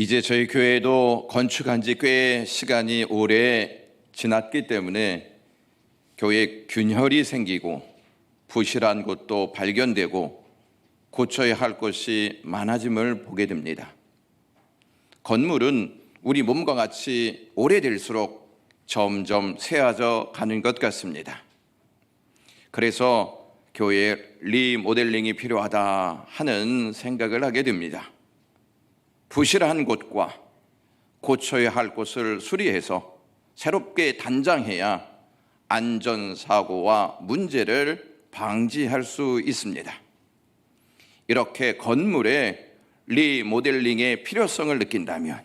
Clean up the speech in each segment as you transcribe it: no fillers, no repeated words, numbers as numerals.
이제 저희 교회도 건축한 지 꽤 시간이 오래 지났기 때문에 교회에 균열이 생기고 부실한 곳도 발견되고 고쳐야 할 것이 많아짐을 보게 됩니다. 건물은 우리 몸과 같이 오래될수록 점점 새어져 가는 것 같습니다. 그래서 교회에 리모델링이 필요하다 하는 생각을 하게 됩니다. 부실한 곳과 고쳐야 할 곳을 수리해서 새롭게 단장해야 안전사고와 문제를 방지할 수 있습니다. 이렇게 건물의 리모델링의 필요성을 느낀다면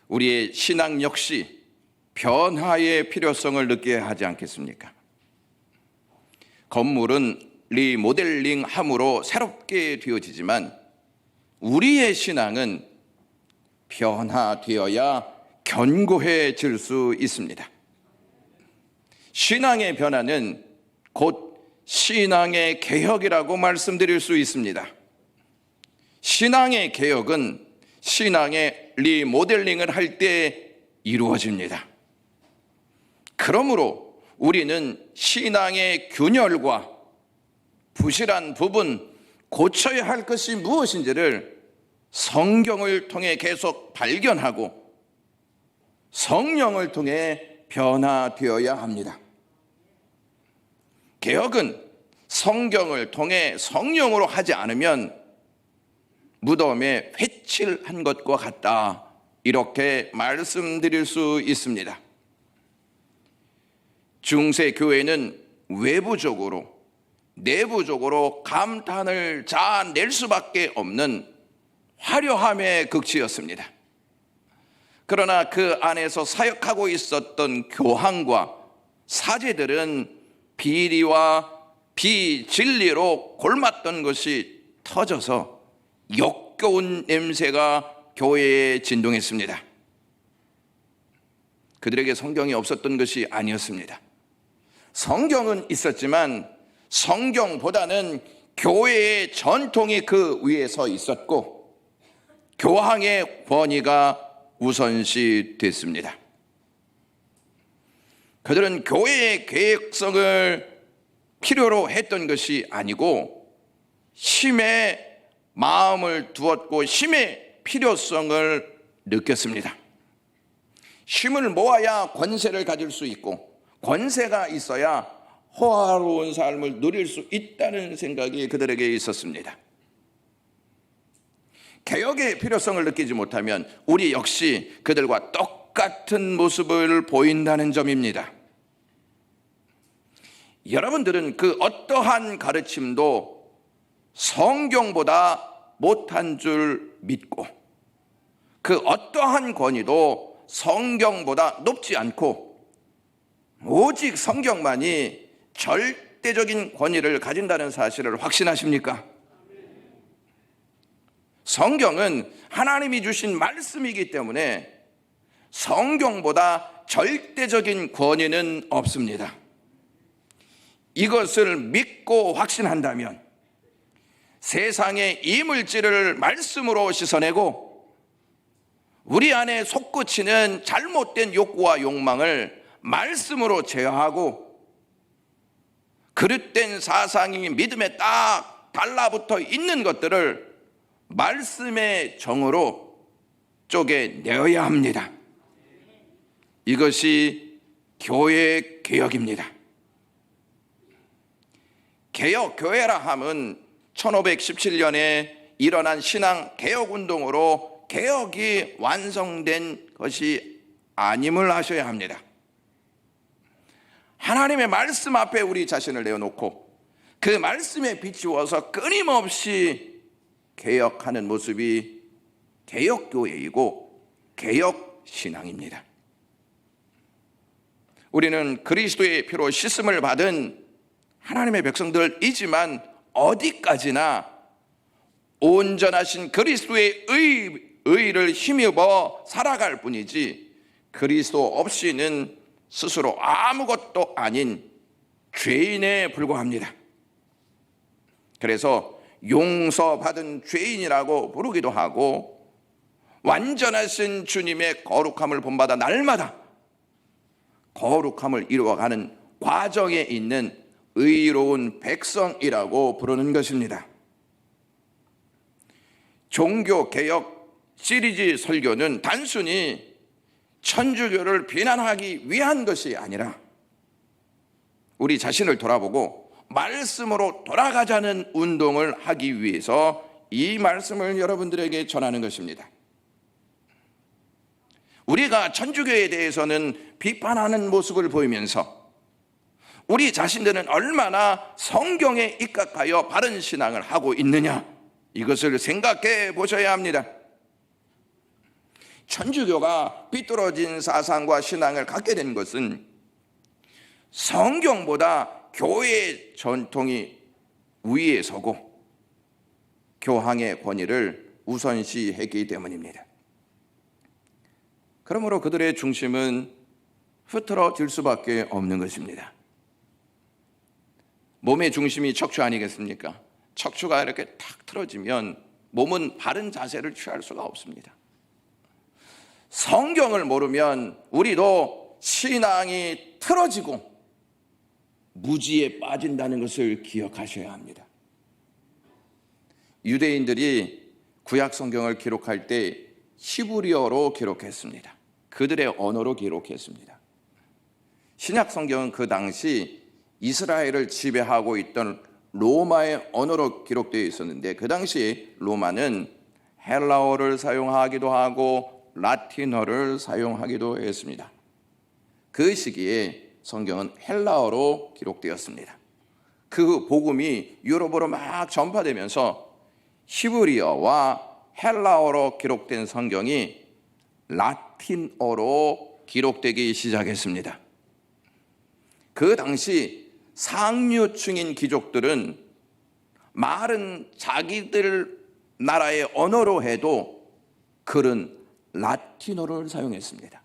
우리의 신앙 역시 변화의 필요성을 느껴야 하지 않겠습니까? 건물은 리모델링함으로 새롭게 되어지지만 우리의 신앙은 변화되어야 견고해질 수 있습니다. 신앙의 변화는 곧 신앙의 개혁이라고 말씀드릴 수 있습니다. 신앙의 개혁은 신앙의 리모델링을 할 때 이루어집니다. 그러므로 우리는 신앙의 균열과 부실한 부분, 고쳐야 할 것이 무엇인지를 성경을 통해 계속 발견하고 성령을 통해 변화되어야 합니다. 개혁은 성경을 통해 성령으로 하지 않으면 무덤에 회칠한 것과 같다, 이렇게 말씀드릴 수 있습니다. 중세 교회는 외부적으로 내부적으로 감탄을 자아낼 수밖에 없는 화려함의 극치였습니다. 그러나 그 안에서 사역하고 있었던 교황과 사제들은 비리와 비진리로 골맞던 것이 터져서 역겨운 냄새가 교회에 진동했습니다. 그들에게 성경이 없었던 것이 아니었습니다. 성경은 있었지만 성경보다는 교회의 전통이 그 위에 서 있었고 교황의 권위가 우선시 됐습니다. 그들은 교회의 계획성을 필요로 했던 것이 아니고 힘에 마음을 두었고 힘의 필요성을 느꼈습니다. 힘을 모아야 권세를 가질 수 있고 권세가 있어야 호화로운 삶을 누릴 수 있다는 생각이 그들에게 있었습니다. 개혁의 필요성을 느끼지 못하면 우리 역시 그들과 똑같은 모습을 보인다는 점입니다. 여러분들은 그 어떠한 가르침도 성경보다 못한 줄 믿고 그 어떠한 권위도 성경보다 높지 않고 오직 성경만이 절대적인 권위를 가진다는 사실을 확신하십니까? 성경은 하나님이 주신 말씀이기 때문에 성경보다 절대적인 권위는 없습니다. 이것을 믿고 확신한다면 세상의 이물질을 말씀으로 씻어내고 우리 안에 솟구치는 잘못된 욕구와 욕망을 말씀으로 제어하고 그릇된 사상이 믿음에 딱 달라붙어 있는 것들을 말씀의 정으로 쪼개내어야 합니다. 이것이 교회 개혁입니다. 개혁 교회라 함은 1517년에 일어난 신앙 개혁 운동으로 개혁이 완성된 것이 아님을 아셔야 합니다. 하나님의 말씀 앞에 우리 자신을 내어놓고 그 말씀에 비추어서 끊임없이 개혁하는 모습이 개혁교회이고 개혁신앙입니다. 우리는 그리스도의 피로 씻음을 받은 하나님의 백성들이지만 어디까지나 온전하신 그리스도의 의를 힘입어 살아갈 뿐이지 그리스도 없이는 스스로 아무것도 아닌 죄인에 불과합니다. 그래서 용서받은 죄인이라고 부르기도 하고 완전하신 주님의 거룩함을 본받아 날마다 거룩함을 이루어가는 과정에 있는 의로운 백성이라고 부르는 것입니다. 종교개혁 시리즈 설교는 단순히 천주교를 비난하기 위한 것이 아니라 우리 자신을 돌아보고 말씀으로 돌아가자는 운동을 하기 위해서 이 말씀을 여러분들에게 전하는 것입니다. 우리가 천주교에 대해서는 비판하는 모습을 보이면서 우리 자신들은 얼마나 성경에 입각하여 바른 신앙을 하고 있느냐, 이것을 생각해 보셔야 합니다. 천주교가 삐뚤어진 사상과 신앙을 갖게 된 것은 성경보다 교회의 전통이 위에 서고 교황의 권위를 우선시했기 때문입니다. 그러므로 그들의 중심은 흐트러질 수밖에 없는 것입니다. 몸의 중심이 척추 아니겠습니까? 척추가 이렇게 탁 틀어지면 몸은 바른 자세를 취할 수가 없습니다. 성경을 모르면 우리도 신앙이 틀어지고 무지에 빠진다는 것을 기억하셔야 합니다. 유대인들이 구약 성경을 기록할 때 히브리어로 기록했습니다. 그들의 언어로 기록했습니다. 신약 성경은 그 당시 이스라엘을 지배하고 있던 로마의 언어로 기록되어 있었는데, 그 당시 로마는 헬라어를 사용하기도 하고 라틴어를 사용하기도 했습니다. 그 시기에 성경은 헬라어로 기록되었습니다. 그 복음이 유럽으로 막 전파되면서 히브리어와 헬라어로 기록된 성경이 라틴어로 기록되기 시작했습니다. 그 당시 상류층인 귀족들은 말은 자기들 나라의 언어로 해도 글은 라틴어를 사용했습니다.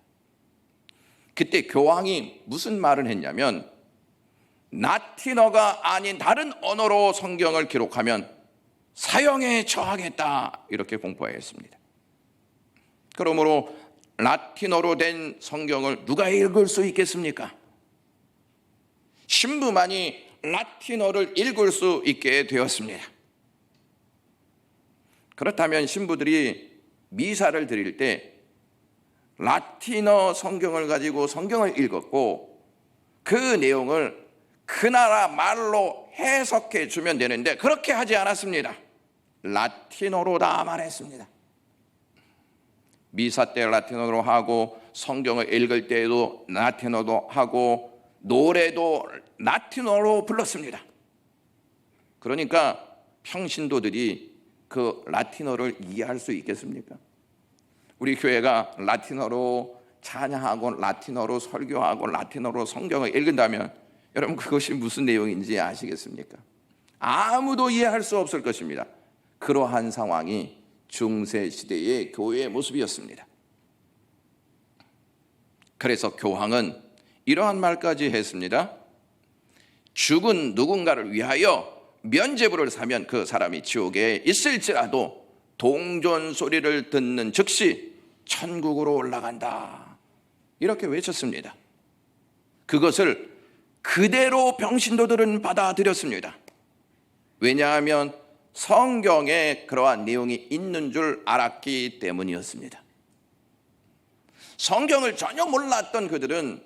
그때 교황이 무슨 말을 했냐면, 라틴어가 아닌 다른 언어로 성경을 기록하면 사형에 처하겠다, 이렇게 공포했습니다. 그러므로 라틴어로 된 성경을 누가 읽을 수 있겠습니까? 신부만이 라틴어를 읽을 수 있게 되었습니다. 그렇다면 신부들이 미사를 드릴 때 라틴어 성경을 가지고 성경을 읽었고 그 내용을 그 나라 말로 해석해 주면 되는데, 그렇게 하지 않았습니다. 라틴어로 다 말했습니다. 미사 때 라틴어로 하고 성경을 읽을 때에도 라틴어로 하고 노래도 라틴어로 불렀습니다. 그러니까 평신도들이 그 라틴어를 이해할 수 있겠습니까? 우리 교회가 라틴어로 찬양하고 라틴어로 설교하고 라틴어로 성경을 읽는다면 여러분, 그것이 무슨 내용인지 아시겠습니까? 아무도 이해할 수 없을 것입니다. 그러한 상황이 중세 시대의 교회의 모습이었습니다. 그래서 교황은 이러한 말까지 했습니다. 죽은 누군가를 위하여 면죄부를 사면 그 사람이 지옥에 있을지라도 동전 소리를 듣는 즉시 천국으로 올라간다, 이렇게 외쳤습니다. 그것을 그대로 평신도들은 받아들였습니다. 왜냐하면 성경에 그러한 내용이 있는 줄 알았기 때문이었습니다. 성경을 전혀 몰랐던 그들은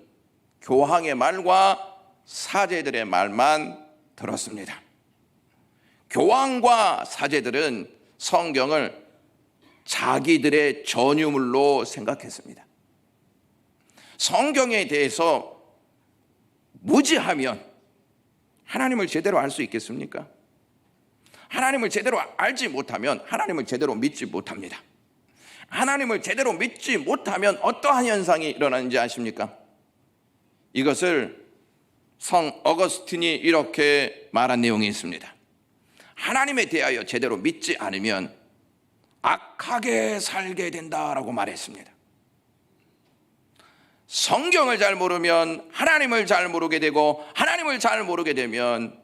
교황의 말과 사제들의 말만 들었습니다. 교황과 사제들은 성경을 자기들의 전유물로 생각했습니다. 성경에 대해서 무지하면 하나님을 제대로 알 수 있겠습니까? 하나님을 제대로 알지 못하면 하나님을 제대로 믿지 못합니다. 하나님을 제대로 믿지 못하면 어떠한 현상이 일어나는지 아십니까? 이것을 성 어거스틴이 이렇게 말한 내용이 있습니다. 하나님에 대하여 제대로 믿지 않으면 악하게 살게 된다라고 말했습니다. 성경을 잘 모르면 하나님을 잘 모르게 되고, 하나님을 잘 모르게 되면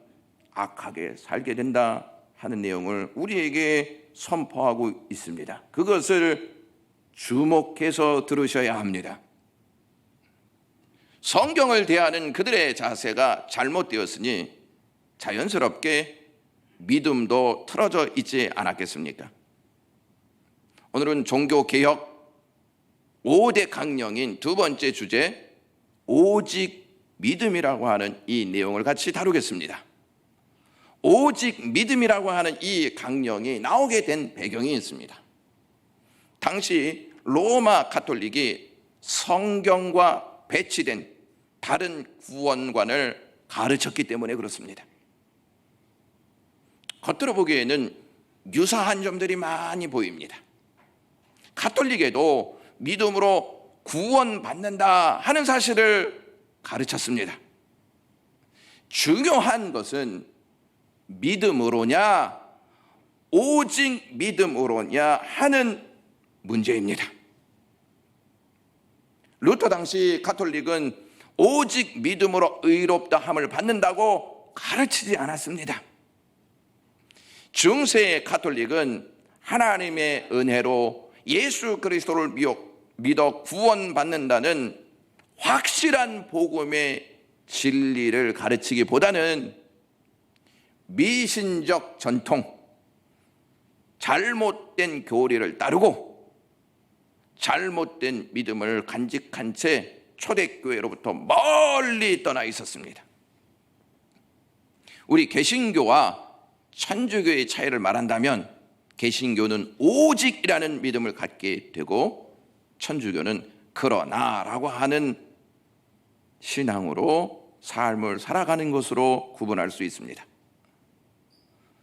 악하게 살게 된다 하는 내용을 우리에게 선포하고 있습니다. 그것을 주목해서 들으셔야 합니다. 성경을 대하는 그들의 자세가 잘못되었으니 자연스럽게 믿음도 틀어져 있지 않았겠습니까? 오늘은 종교개혁 5대 강령인 두 번째 주제, 오직 믿음이라고 하는 이 내용을 같이 다루겠습니다. 오직 믿음이라고 하는 이 강령이 나오게 된 배경이 있습니다. 당시 로마 가톨릭이 성경과 배치된 다른 구원관을 가르쳤기 때문에 그렇습니다. 겉으로 보기에는 유사한 점들이 많이 보입니다. 가톨릭에도 믿음으로 구원받는다 하는 사실을 가르쳤습니다. 중요한 것은 믿음으로냐, 오직 믿음으로냐 하는 문제입니다. 루터 당시 가톨릭은 오직 믿음으로 의롭다 함을 받는다고 가르치지 않았습니다. 중세 가톨릭은 하나님의 은혜로 예수 그리스도를 믿어 구원받는다는 확실한 복음의 진리를 가르치기보다는 미신적 전통, 잘못된 교리를 따르고 잘못된 믿음을 간직한 채 초대교회로부터 멀리 떠나 있었습니다. 우리 개신교와 천주교의 차이를 말한다면 개신교는 오직이라는 믿음을 갖게 되고 천주교는 그러나라고 하는 신앙으로 삶을 살아가는 것으로 구분할 수 있습니다.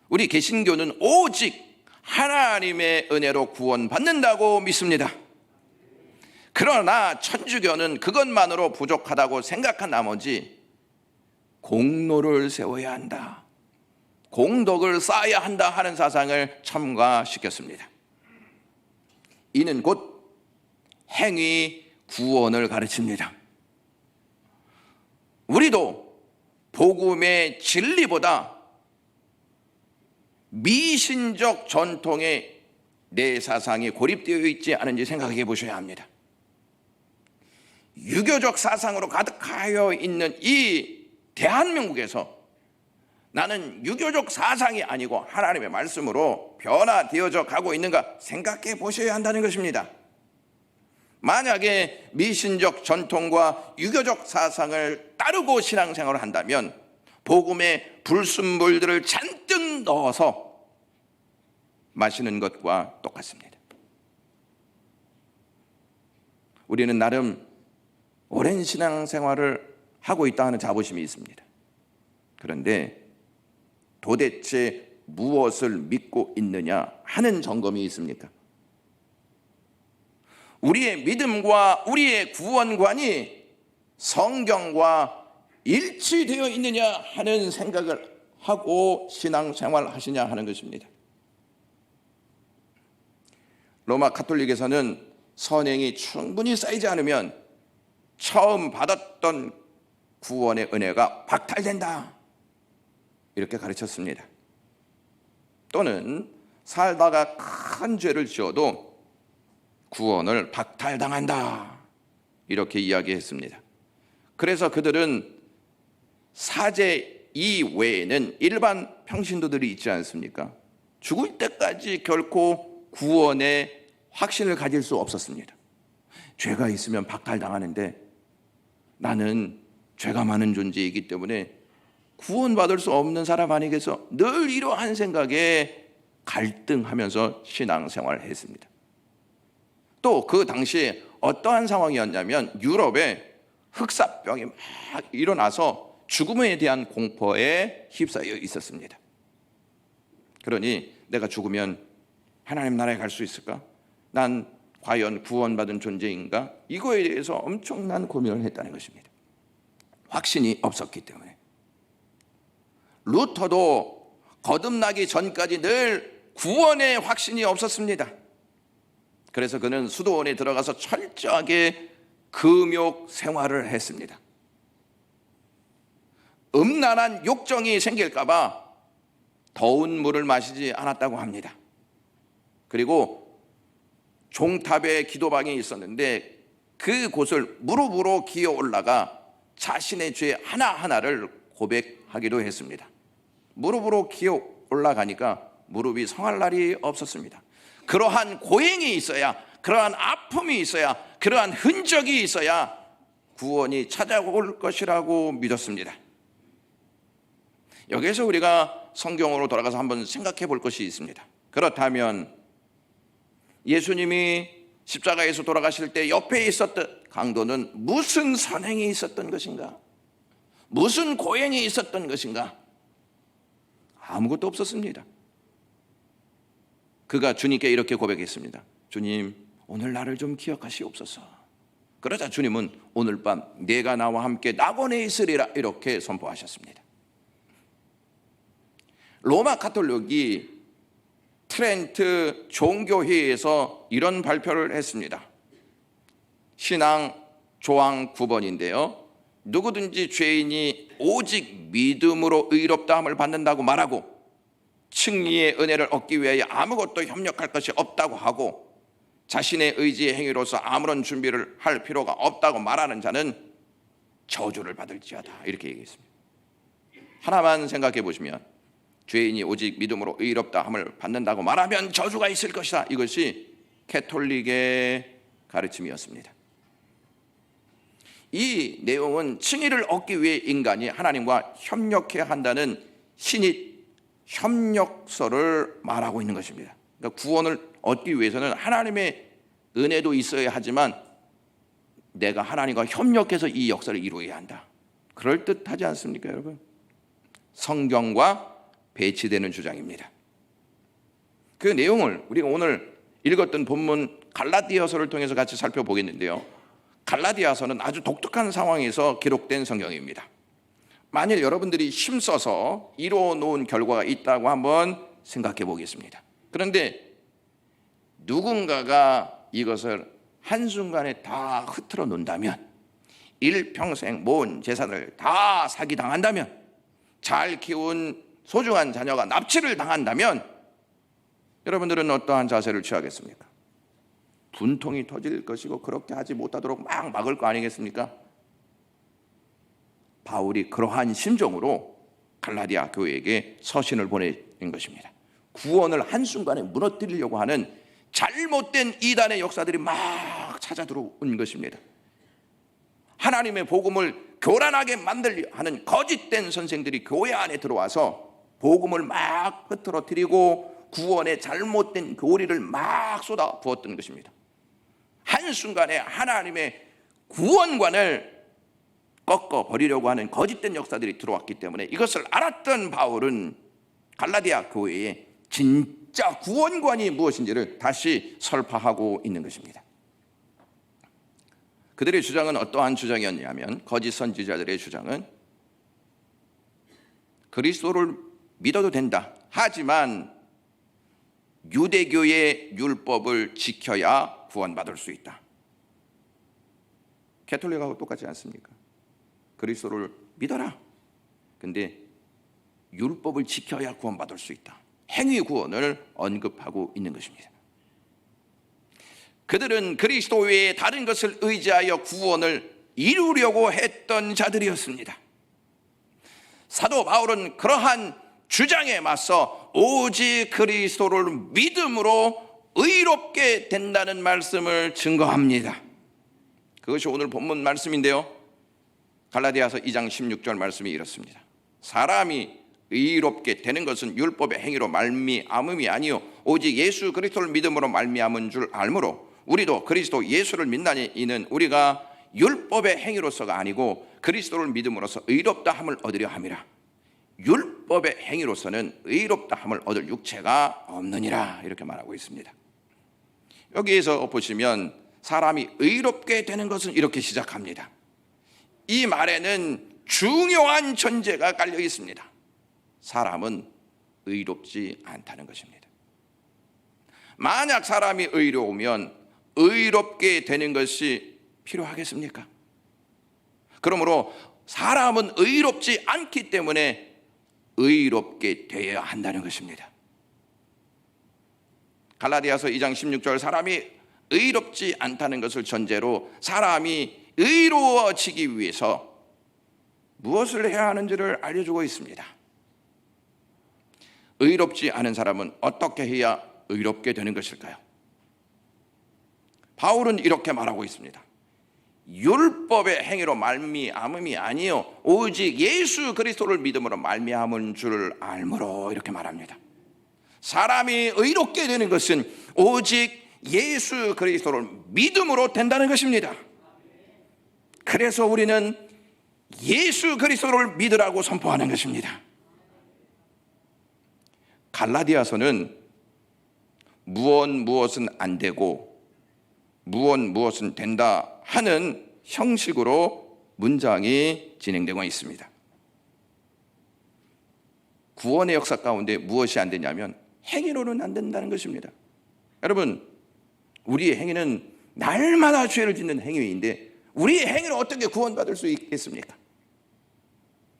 우리 개신교는 오직 하나님의 은혜로 구원받는다고 믿습니다. 그러나 천주교는 그것만으로 부족하다고 생각한 나머지 공로를 세워야 한다, 공덕을 쌓아야 한다 하는 사상을 첨가시켰습니다. 이는 곧 행위 구원을 가르칩니다. 우리도 복음의 진리보다 미신적 전통에 내 사상이 고립되어 있지 않은지 생각해 보셔야 합니다. 유교적 사상으로 가득하여 있는 이 대한민국에서 나는 유교적 사상이 아니고 하나님의 말씀으로 변화되어져 가고 있는가 생각해 보셔야 한다는 것입니다. 만약에 미신적 전통과 유교적 사상을 따르고 신앙생활을 한다면 복음의 불순물들을 잔뜩 넣어서 마시는 것과 똑같습니다. 우리는 나름 오랜 신앙생활을 하고 있다 하는 자부심이 있습니다. 그런데 도대체 무엇을 믿고 있느냐 하는 점검이 있습니까? 우리의 믿음과 우리의 구원관이 성경과 일치되어 있느냐 하는 생각을 하고 신앙생활 하시냐 하는 것입니다. 로마 가톨릭에서는 선행이 충분히 쌓이지 않으면 처음 받았던 구원의 은혜가 박탈된다, 이렇게 가르쳤습니다. 또는 살다가 큰 죄를 지어도 구원을 박탈당한다, 이렇게 이야기했습니다. 그래서 그들은 사제 이외에는 일반 평신도들이 있지 않습니까? 죽을 때까지 결코 구원의 확신을 가질 수 없었습니다. 죄가 있으면 박탈당하는데 나는 죄가 많은 존재이기 때문에 구원받을 수 없는 사람 아니겠어? 늘 이러한 생각에 갈등하면서 신앙생활을 했습니다. 또 그 당시에 어떠한 상황이었냐면 유럽에 흑사병이 막 일어나서 죽음에 대한 공포에 휩싸여 있었습니다. 그러니 내가 죽으면 하나님 나라에 갈 수 있을까? 난 과연 구원받은 존재인가? 이거에 대해서 엄청난 고민을 했다는 것입니다. 확신이 없었기 때문에. 루터도 거듭나기 전까지 늘 구원의 확신이 없었습니다. 그래서 그는 수도원에 들어가서 철저하게 금욕 생활을 했습니다. 음란한 욕정이 생길까 봐 더운 물을 마시지 않았다고 합니다. 그리고 종탑에 기도방이 있었는데 그 곳을 무릎으로 기어 올라가 자신의 죄 하나하나를 고백하기도 했습니다. 무릎으로 기어 올라가니까 무릎이 성할 날이 없었습니다. 그러한 고행이 있어야, 그러한 아픔이 있어야, 그러한 흔적이 있어야 구원이 찾아올 것이라고 믿었습니다. 여기에서 우리가 성경으로 돌아가서 한번 생각해 볼 것이 있습니다. 그렇다면 예수님이 십자가에서 돌아가실 때 옆에 있었던 강도는 무슨 선행이 있었던 것인가? 무슨 고행이 있었던 것인가? 아무것도 없었습니다. 그가 주님께 이렇게 고백했습니다. 주님, 오늘 나를 좀 기억하시옵소서. 그러자 주님은 오늘 밤 내가 나와 함께 낙원에 있으리라 이렇게 선포하셨습니다. 로마 가톨릭이 트렌트 종교회의에서 이런 발표를 했습니다. 신앙 조항 9번인데요. 누구든지 죄인이 오직 믿음으로 의롭다함을 받는다고 말하고 승리의 은혜를 얻기 위하여 아무것도 협력할 것이 없다고 하고 자신의 의지의 행위로서 아무런 준비를 할 필요가 없다고 말하는 자는 저주를 받을지어다 이렇게 얘기했습니다. 하나만 생각해 보시면 죄인이 오직 믿음으로 의롭다함을 받는다고 말하면 저주가 있을 것이다. 이것이 가톨릭의 가르침이었습니다. 이 내용은 칭의를 얻기 위해 인간이 하나님과 협력해야 한다는 신입 협력서를 말하고 있는 것입니다. 그러니까 구원을 얻기 위해서는 하나님의 은혜도 있어야 하지만 내가 하나님과 협력해서 이 역사를 이루어야 한다. 그럴듯하지 않습니까, 여러분? 성경과 배치되는 주장입니다. 그 내용을 우리가 오늘 읽었던 본문 갈라디아서를 통해서 같이 살펴보겠는데요. 갈라디아서는 아주 독특한 상황에서 기록된 성경입니다. 만일 여러분들이 힘써서 이루어 놓은 결과가 있다고 한번 생각해 보겠습니다. 그런데 누군가가 이것을 한순간에 다 흐트러 놓는다면, 일평생 모은 재산을 다 사기당한다면, 잘 키운 소중한 자녀가 납치를 당한다면 여러분들은 어떠한 자세를 취하겠습니까? 분통이 터질 것이고 그렇게 하지 못하도록 막 막을 거 아니겠습니까? 바울이 그러한 심정으로 갈라디아 교회에게 서신을 보낸 것입니다. 구원을 한순간에 무너뜨리려고 하는 잘못된 이단의 역사들이 막 찾아 들어온 것입니다. 하나님의 복음을 교란하게 만들려 하는 거짓된 선생들이 교회 안에 들어와서 복음을 막 흐트러뜨리고 구원의 잘못된 교리를 막 쏟아 부었던 것입니다. 한순간에 하나님의 구원관을 꺾어버리려고 하는 거짓된 역사들이 들어왔기 때문에 이것을 알았던 바울은 갈라디아 교회에 진짜 구원관이 무엇인지를 다시 설파하고 있는 것입니다. 그들의 주장은 어떠한 주장이었냐면, 거짓 선지자들의 주장은 그리스도를 믿어도 된다. 하지만 유대교의 율법을 지켜야 구원받을 수 있다. 가톨릭하고 똑같지 않습니까? 그리스도를 믿어라. 근데 율법을 지켜야 구원받을 수 있다. 행위 구원을 언급하고 있는 것입니다. 그들은 그리스도 외에 다른 것을 의지하여 구원을 이루려고 했던 자들이었습니다. 사도 바울은 그러한 주장에 맞서 오직 그리스도를 믿음으로 의롭게 된다는 말씀을 증거합니다. 그것이 오늘 본문 말씀인데요. 갈라디아서 2장 16절 말씀이 이렇습니다. 사람이 의롭게 되는 것은 율법의 행위로 말미암음이 아니요 오직 예수 그리스도를 믿음으로 말미암은 줄 알므로 우리도 그리스도 예수를 믿나니 이는 우리가 율법의 행위로서가 아니고 그리스도를 믿음으로써 의롭다함을 얻으려 함이라. 율법의 행위로서는 의롭다함을 얻을 육체가 없느니라 이렇게 말하고 있습니다. 여기에서 보시면 사람이 의롭게 되는 것은 이렇게 시작합니다. 이 말에는 중요한 전제가 깔려 있습니다. 사람은 의롭지 않다는 것입니다. 만약 사람이 의로우면 의롭게 되는 것이 필요하겠습니까? 그러므로 사람은 의롭지 않기 때문에 의롭게 되어야 한다는 것입니다. 갈라디아서 2장 16절 사람이 의롭지 않다는 것을 전제로 사람이 의로워지기 위해서 무엇을 해야 하는지를 알려주고 있습니다. 의롭지 않은 사람은 어떻게 해야 의롭게 되는 것일까요? 바울은 이렇게 말하고 있습니다. 율법의 행위로 말미암음이 아니요 오직 예수 그리스도를 믿음으로 말미암은 줄을 알므로, 이렇게 말합니다. 사람이 의롭게 되는 것은 오직 예수 그리스도를 믿음으로 된다는 것입니다. 그래서 우리는 예수 그리스도를 믿으라고 선포하는 것입니다. 갈라디아서는 무엇은 안 되고 무엇은 된다 하는 형식으로 문장이 진행되고 있습니다. 구원의 역사 가운데 무엇이 안 되냐면 행위로는 안 된다는 것입니다. 여러분, 우리의 행위는 날마다 죄를 짓는 행위인데 우리의 행위로 어떻게 구원받을 수 있겠습니까?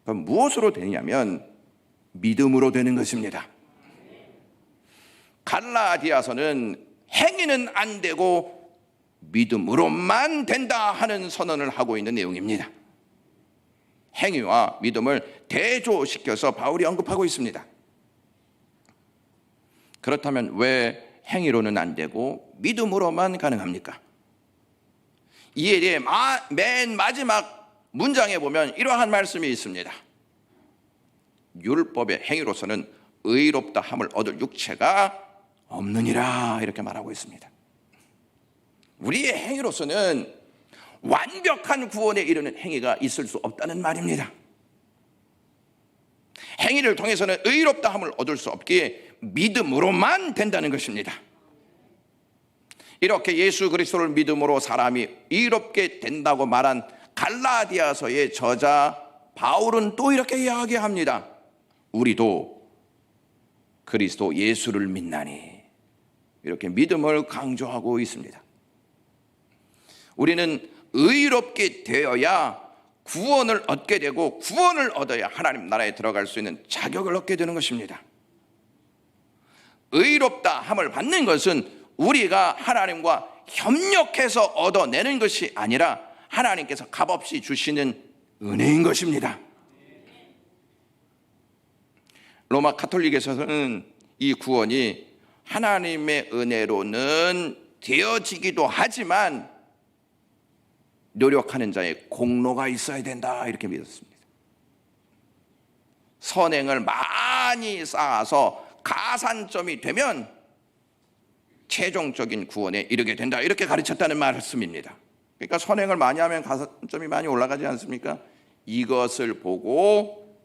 그럼 무엇으로 되냐면 믿음으로 되는 것입니다. 갈라디아서는 행위는 안 되고 믿음으로만 된다 하는 선언을 하고 있는 내용입니다. 행위와 믿음을 대조시켜서 바울이 언급하고 있습니다. 그렇다면 왜 행위로는 안 되고 믿음으로만 가능합니까? 이에 대해 맨 마지막 문장에 보면 이러한 말씀이 있습니다. 율법의 행위로서는 의롭다 함을 얻을 육체가 없느니라, 이렇게 말하고 있습니다. 우리의 행위로서는 완벽한 구원에 이르는 행위가 있을 수 없다는 말입니다. 행위를 통해서는 의롭다 함을 얻을 수 없기에 믿음으로만 된다는 것입니다. 이렇게 예수 그리스도를 믿음으로 사람이 의롭게 된다고 말한 갈라디아서의 저자 바울은 또 이렇게 이야기합니다. 우리도 그리스도 예수를 믿나니, 이렇게 믿음을 강조하고 있습니다. 우리는 의롭게 되어야 구원을 얻게 되고 구원을 얻어야 하나님 나라에 들어갈 수 있는 자격을 얻게 되는 것입니다. 의롭다 함을 받는 것은 우리가 하나님과 협력해서 얻어내는 것이 아니라 하나님께서 값없이 주시는 은혜인 것입니다. 로마 가톨릭에서는 이 구원이 하나님의 은혜로는 되어지기도 하지만 노력하는 자의 공로가 있어야 된다, 이렇게 믿었습니다. 선행을 많이 쌓아서 가산점이 되면 최종적인 구원에 이르게 된다, 이렇게 가르쳤다는 말씀입니다. 그러니까 선행을 많이 하면 가산점이 많이 올라가지 않습니까? 이것을 보고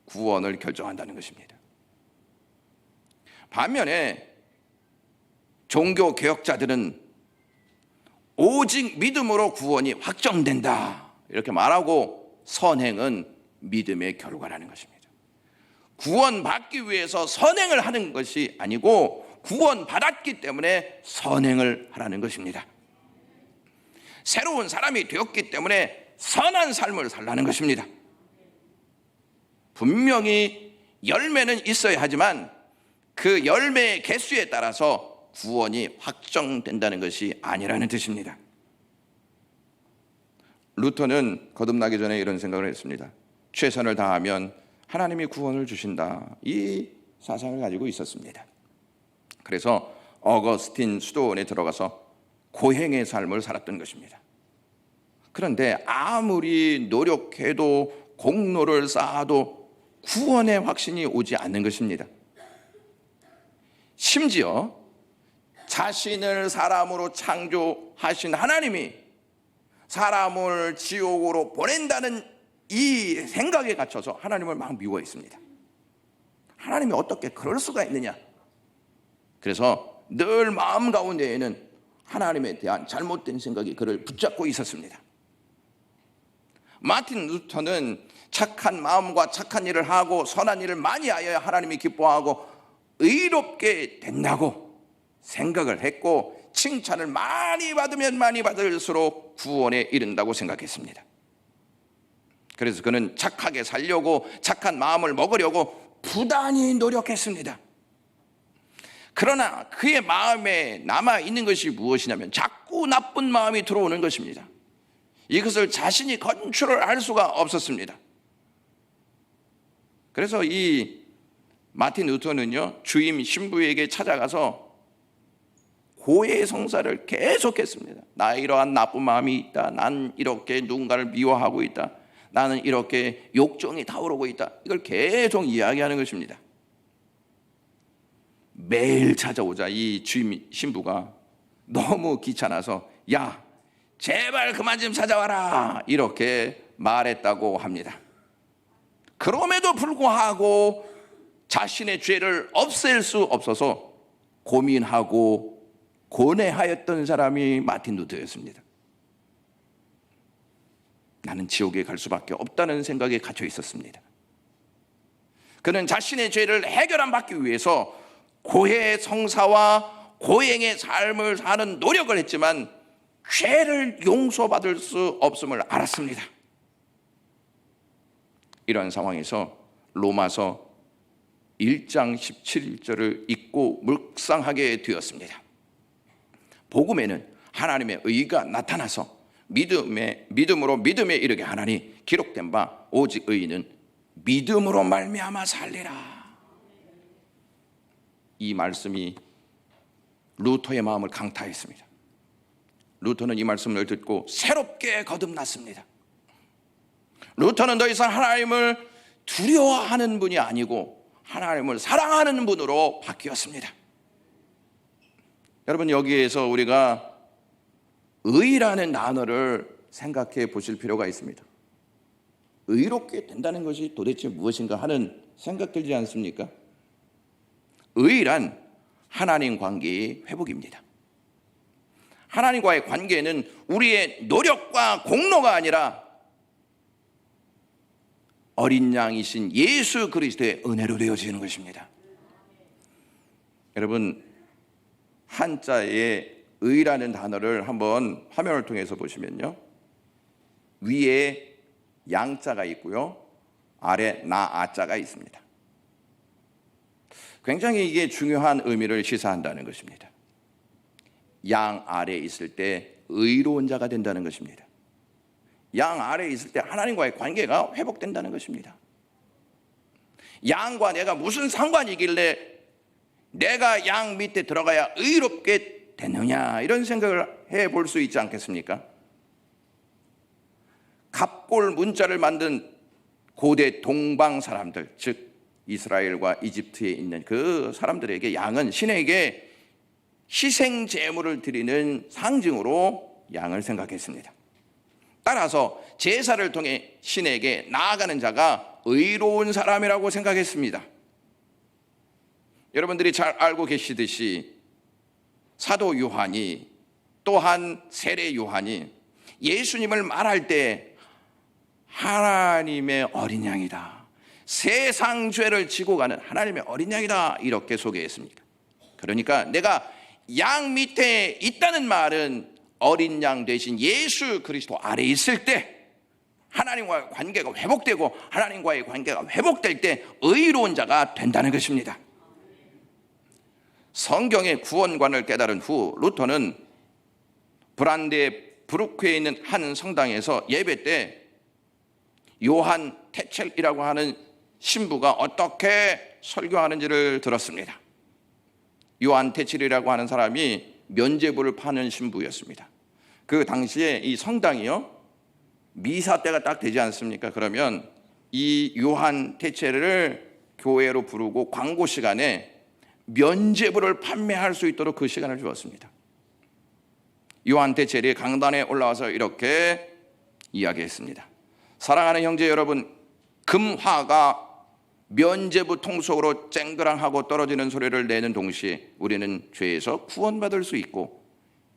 구원을 결정한다는 것입니다. 반면에 종교 개혁자들은 오직 믿음으로 구원이 확정된다, 이렇게 말하고 선행은 믿음의 결과라는 것입니다. 구원받기 위해서 선행을 하는 것이 아니고 구원받았기 때문에 선행을 하라는 것입니다. 새로운 사람이 되었기 때문에 선한 삶을 살라는 것입니다. 분명히 열매는 있어야 하지만 그 열매의 개수에 따라서 구원이 확정된다는 것이 아니라는 뜻입니다. 루터는 거듭나기 전에 이런 생각을 했습니다. 최선을 다하면 하나님이 구원을 주신다, 이 사상을 가지고 있었습니다. 그래서 어거스틴 수도원에 들어가서 고행의 삶을 살았던 것입니다. 그런데 아무리 노력해도 공로를 쌓아도 구원의 확신이 오지 않는 것입니다. 심지어 자신을 사람으로 창조하신 하나님이 사람을 지옥으로 보낸다는 이 생각에 갇혀서 하나님을 막 미워했습니다. 하나님이 어떻게 그럴 수가 있느냐. 그래서 늘 마음 가운데에는 하나님에 대한 잘못된 생각이 그를 붙잡고 있었습니다. 마틴 루터는 착한 마음과 착한 일을 하고 선한 일을 많이 하여야 하나님이 기뻐하고 의롭게 된다고 생각을 했고, 칭찬을 많이 받으면 많이 받을수록 구원에 이른다고 생각했습니다. 그래서 그는 착하게 살려고, 착한 마음을 먹으려고 부단히 노력했습니다. 그러나 그의 마음에 남아있는 것이 무엇이냐면 자꾸 나쁜 마음이 들어오는 것입니다. 이것을 자신이 컨트롤 할 수가 없었습니다. 그래서 이 마틴 루터는요, 주임 신부에게 찾아가서 고해 성사를 계속했습니다. 나 이러한 나쁜 마음이 있다. 난 이렇게 누군가를 미워하고 있다. 나는 이렇게 욕정이 타오르고 있다. 이걸 계속 이야기하는 것입니다. 매일 찾아오자 이 주임 신부가 너무 귀찮아서 야, 제발 그만 좀 찾아와라 이렇게 말했다고 합니다. 그럼에도 불구하고 자신의 죄를 없앨 수 없어서 고민하고 고뇌하였던 사람이 마틴 루터였습니다. 나는 지옥에 갈 수밖에 없다는 생각에 갇혀 있었습니다. 그는 자신의 죄를 해결받기 위해서 고해 성사와 고행의 삶을 사는 노력을 했지만 죄를 용서받을 수 없음을 알았습니다. 이런 상황에서 로마서 1장 17절을 읽고 묵상하게 되었습니다. 복음에는 하나님의 의가 나타나서 믿음으로 믿음에 이르게 하나니 기록된 바 오직 의인은 믿음으로 말미암아 살리라. 이 말씀이 루터의 마음을 강타했습니다. 루터는 이 말씀을 듣고 새롭게 거듭났습니다. 루터는 더 이상 하나님을 두려워하는 분이 아니고 하나님을 사랑하는 분으로 바뀌었습니다. 여러분, 여기에서 우리가 의라는 단어를 생각해 보실 필요가 있습니다. 의롭게 된다는 것이 도대체 무엇인가 하는 생각 들지 않습니까? 의란 하나님 관계의 회복입니다. 하나님과의 관계는 우리의 노력과 공로가 아니라 어린 양이신 예수 그리스도의 은혜로 되어지는 것입니다. 여러분, 한자의 의라는 단어를 한번 화면을 통해서 보시면요, 위에 양자가 있고요, 아래 나아자가 있습니다. 굉장히 이게 중요한 의미를 시사한다는 것입니다. 양 아래에 있을 때 의로운 자가 된다는 것입니다. 양 아래에 있을 때 하나님과의 관계가 회복된다는 것입니다. 양과 내가 무슨 상관이길래 내가 양 밑에 들어가야 의롭게 되느냐, 이런 생각을 해볼 수 있지 않겠습니까? 갑골 문자를 만든 고대 동방 사람들, 즉 이스라엘과 이집트에 있는 그 사람들에게 양은 신에게 희생 제물을 드리는 상징으로 양을 생각했습니다. 따라서 제사를 통해 신에게 나아가는 자가 의로운 사람이라고 생각했습니다. 여러분들이 잘 알고 계시듯이 사도 요한이, 또한 세례 요한이 예수님을 말할 때 하나님의 어린 양이다, 세상 죄를 지고 가는 하나님의 어린 양이다, 이렇게 소개했습니다. 그러니까 내가 양 밑에 있다는 말은 어린 양 대신 예수 그리스도 아래에 있을 때 하나님과의 관계가 회복되고, 하나님과의 관계가 회복될 때 의로운 자가 된다는 것입니다. 성경의 구원관을 깨달은 후 루터는 브란덴부르크에 있는 한 성당에서 예배 때 요한 테첼이라고 하는 신부가 어떻게 설교하는지를 들었습니다. 요한 테첼이라고 하는 사람이 면죄부를 파는 신부였습니다. 그 당시에 이 성당이요, 미사 때가 딱 되지 않습니까? 그러면 이 요한 테첼을 교회로 부르고 광고 시간에 면죄부를 판매할 수 있도록 그 시간을 주었습니다. 요한 테첼이 강단에 올라와서 이렇게 이야기했습니다. 사랑하는 형제 여러분, 금화가 면죄부 통 속으로 쨍그랑하고 떨어지는 소리를 내는 동시에 우리는 죄에서 구원받을 수 있고,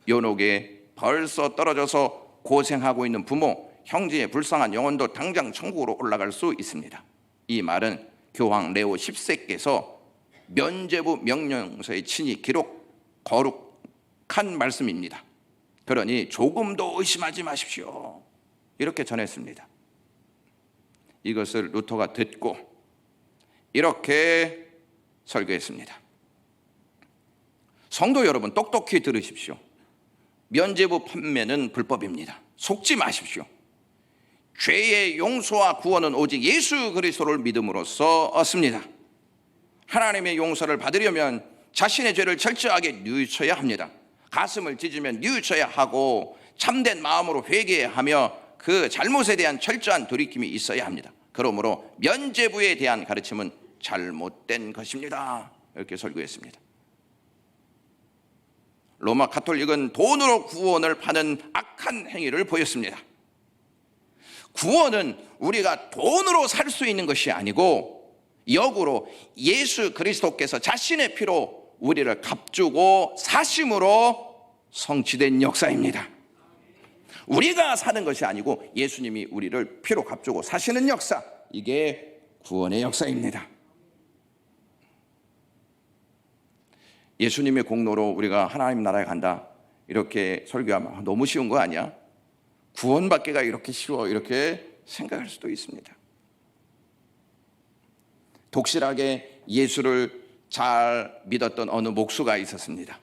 연옥에 벌써 떨어져서 고생하고 있는 부모, 형제의 불쌍한 영혼도 당장 천국으로 올라갈 수 있습니다. 이 말은 교황 레오 10세께서 면죄부 명령서에 친히 거룩한 말씀입니다. 그러니 조금도 의심하지 마십시오, 이렇게 전했습니다. 이것을 루터가 듣고 이렇게 설교했습니다. 성도 여러분, 똑똑히 들으십시오. 면죄부 판매는 불법입니다. 속지 마십시오. 죄의 용서와 구원은 오직 예수 그리스도를 믿음으로써 얻습니다. 하나님의 용서를 받으려면 자신의 죄를 철저하게 뉘우쳐야 합니다. 가슴을 찢으면 뉘우쳐야 하고 참된 마음으로 회개하며 그 잘못에 대한 철저한 돌이킴이 있어야 합니다. 그러므로 면죄부에 대한 가르침은 잘못된 것입니다. 이렇게 설교했습니다. 로마 가톨릭은 돈으로 구원을 파는 악한 행위를 보였습니다. 구원은 우리가 돈으로 살 수 있는 것이 아니고 역으로 예수 그리스도께서 자신의 피로 우리를 값주고 사심으로 성취된 역사입니다. 우리가 사는 것이 아니고 예수님이 우리를 피로 값주고 사시는 역사, 이게 구원의 역사입니다. 예수님의 공로로 우리가 하나님 나라에 간다, 이렇게 설교하면 너무 쉬운 거 아니야? 구원받기가 이렇게 쉬워, 이렇게 생각할 수도 있습니다. 독실하게 예수를 잘 믿었던 어느 목수가 있었습니다.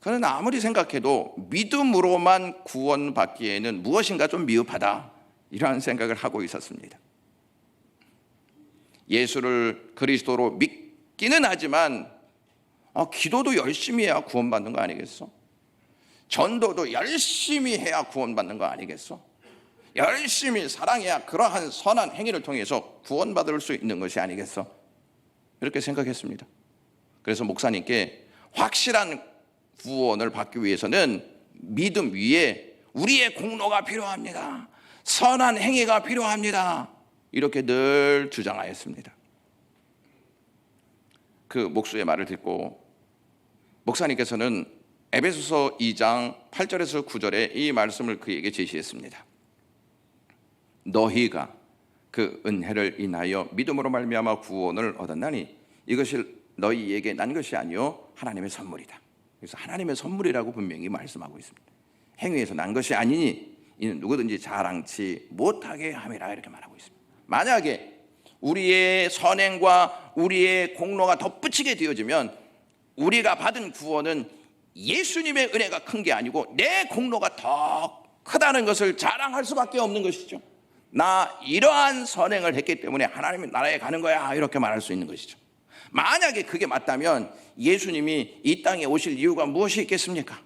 그는 아무리 생각해도 믿음으로만 구원받기에는 무엇인가 좀 미흡하다, 이러한 생각을 하고 있었습니다. 예수를 그리스도로 믿기는 하지만 기도도 열심히 해야 구원받는 거 아니겠어? 전도도 열심히 해야 구원받는 거 아니겠어? 열심히 사랑해야 그러한 선한 행위를 통해서 구원받을 수 있는 것이 아니겠어? 이렇게 생각했습니다. 그래서 목사님께 확실한 구원을 받기 위해서는 믿음 위에 우리의 공로가 필요합니다. 선한 행위가 필요합니다. 이렇게 늘 주장하였습니다. 그 목수의 말을 듣고 목사님께서는 에베소서 2장 8절에서 9절에 이 말씀을 그에게 제시했습니다. 너희가 그 은혜를 인하여 믿음으로 말미암아 구원을 얻었나니 이것이 너희에게 난 것이 아니요 하나님의 선물이다. 그래서 하나님의 선물이라고 분명히 말씀하고 있습니다. 행위에서 난 것이 아니니 이는 누구든지 자랑치 못하게 함이라, 이렇게 말하고 있습니다. 만약에 우리의 선행과 우리의 공로가 덧붙이게 되어지면 우리가 받은 구원은 예수님의 은혜가 큰 게 아니고 내 공로가 더 크다는 것을 자랑할 수밖에 없는 것이죠. 나 이러한 선행을 했기 때문에 하나님의 나라에 가는 거야, 이렇게 말할 수 있는 것이죠. 만약에 그게 맞다면 예수님이 이 땅에 오실 이유가 무엇이 있겠습니까?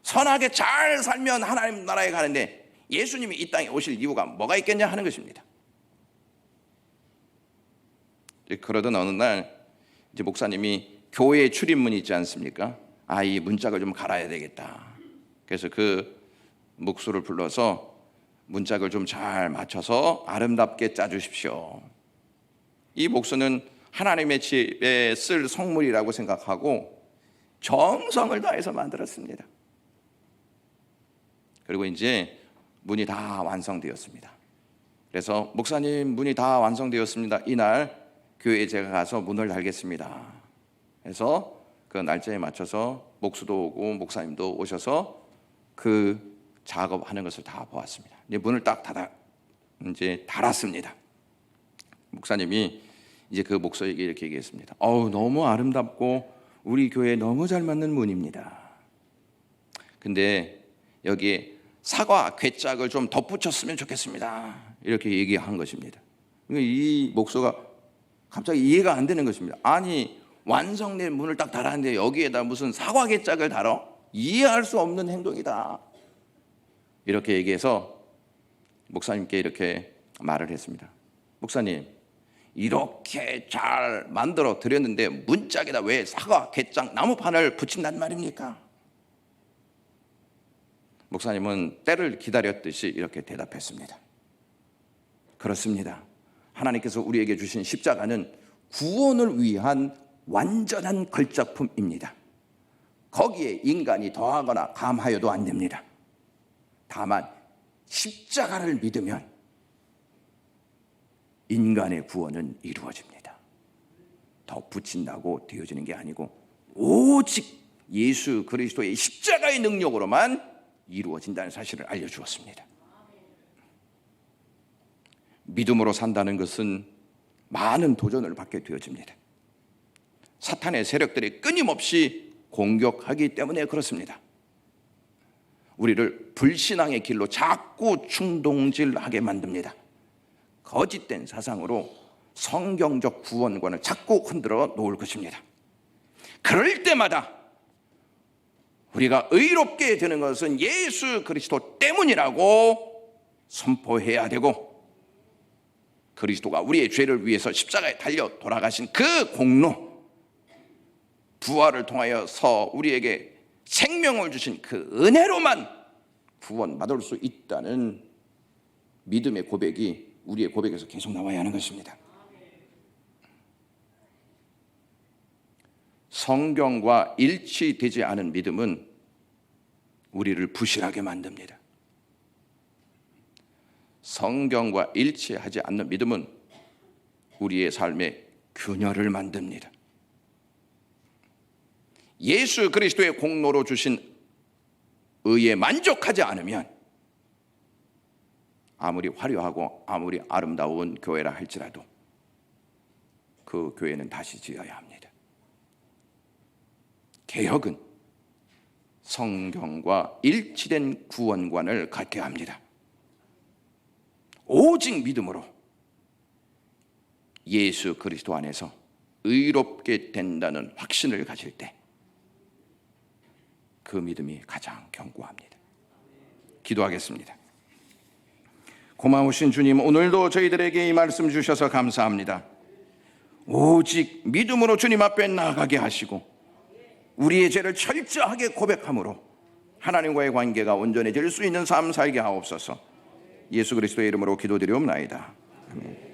선하게 잘 살면 하나님 나라에 가는데 예수님이 이 땅에 오실 이유가 뭐가 있겠냐 하는 것입니다. 그러던 어느 날 이제 목사님이 교회 출입문이 있지 않습니까? 이 문짝을 좀 갈아야 되겠다. 그래서 그 목수를 불러서 문짝을 좀 잘 맞춰서 아름답게 짜주십시오. 이 목수는 하나님의 집에 쓸 성물이라고 생각하고 정성을 다해서 만들었습니다. 그리고 이제 문이 다 완성되었습니다. 그래서 목사님, 문이 다 완성되었습니다. 이날 교회에 제가 가서 문을 달겠습니다. 그래서 그 날짜에 맞춰서 목수도 오고 목사님도 오셔서 그 작업하는 것을 다 보았습니다. 이제 문을 딱 달았습니다. 목사님이 이제 그 목사에게 이렇게 얘기했습니다. 너무 아름답고 우리 교회에 너무 잘 맞는 문입니다. 근데 여기에 사과 괴짝을 좀 덧붙였으면 좋겠습니다. 이렇게 얘기한 것입니다. 이 목사가 갑자기 이해가 안 되는 것입니다. 아니, 완성된 문을 딱 달았는데 여기에다 무슨 사과 괴짝을 달아? 이해할 수 없는 행동이다. 이렇게 얘기해서 목사님께 이렇게 말을 했습니다. 목사님, 이렇게 잘 만들어 드렸는데 문짝에다 왜 사과 괴짝 나무판을 붙인단 말입니까? 목사님은 때를 기다렸듯이 이렇게 대답했습니다. 그렇습니다. 하나님께서 우리에게 주신 십자가는 구원을 위한 완전한 걸작품입니다. 거기에 인간이 더하거나 감하여도 안 됩니다. 다만 십자가를 믿으면 인간의 구원은 이루어집니다. 덧붙인다고 되어지는 게 아니고 오직 예수 그리스도의 십자가의 능력으로만 이루어진다는 사실을 알려주었습니다. 믿음으로 산다는 것은 많은 도전을 받게 되어집니다. 사탄의 세력들이 끊임없이 공격하기 때문에 그렇습니다. 우리를 불신앙의 길로 자꾸 충동질하게 만듭니다. 거짓된 사상으로 성경적 구원관을 자꾸 흔들어 놓을 것입니다. 그럴 때마다 우리가 의롭게 되는 것은 예수 그리스도 때문이라고 선포해야 되고, 그리스도가 우리의 죄를 위해서 십자가에 달려 돌아가신 그 공로, 부활을 통하여서 우리에게 생명을 주신 그 은혜로만 구원받을 수 있다는 믿음의 고백이 우리의 고백에서 계속 나와야 하는 것입니다. 성경과 일치되지 않은 믿음은 우리를 부실하게 만듭니다. 성경과 일치하지 않는 믿음은 우리의 삶에 균열을 만듭니다. 예수 그리스도의 공로로 주신 의에 만족하지 않으면 아무리 화려하고 아무리 아름다운 교회라 할지라도 그 교회는 다시 지어야 합니다. 개혁은 성경과 일치된 구원관을 갖게 합니다. 오직 믿음으로 예수 그리스도 안에서 의롭게 된다는 확신을 가질 때 그 믿음이 가장 견고합니다. 기도하겠습니다. 고마우신 주님, 오늘도 저희들에게 이 말씀 주셔서 감사합니다. 오직 믿음으로 주님 앞에 나아가게 하시고 우리의 죄를 철저하게 고백함으로 하나님과의 관계가 온전해질 수 있는 삶 살게 하옵소서. 예수 그리스도의 이름으로 기도드리옵나이다. 아멘.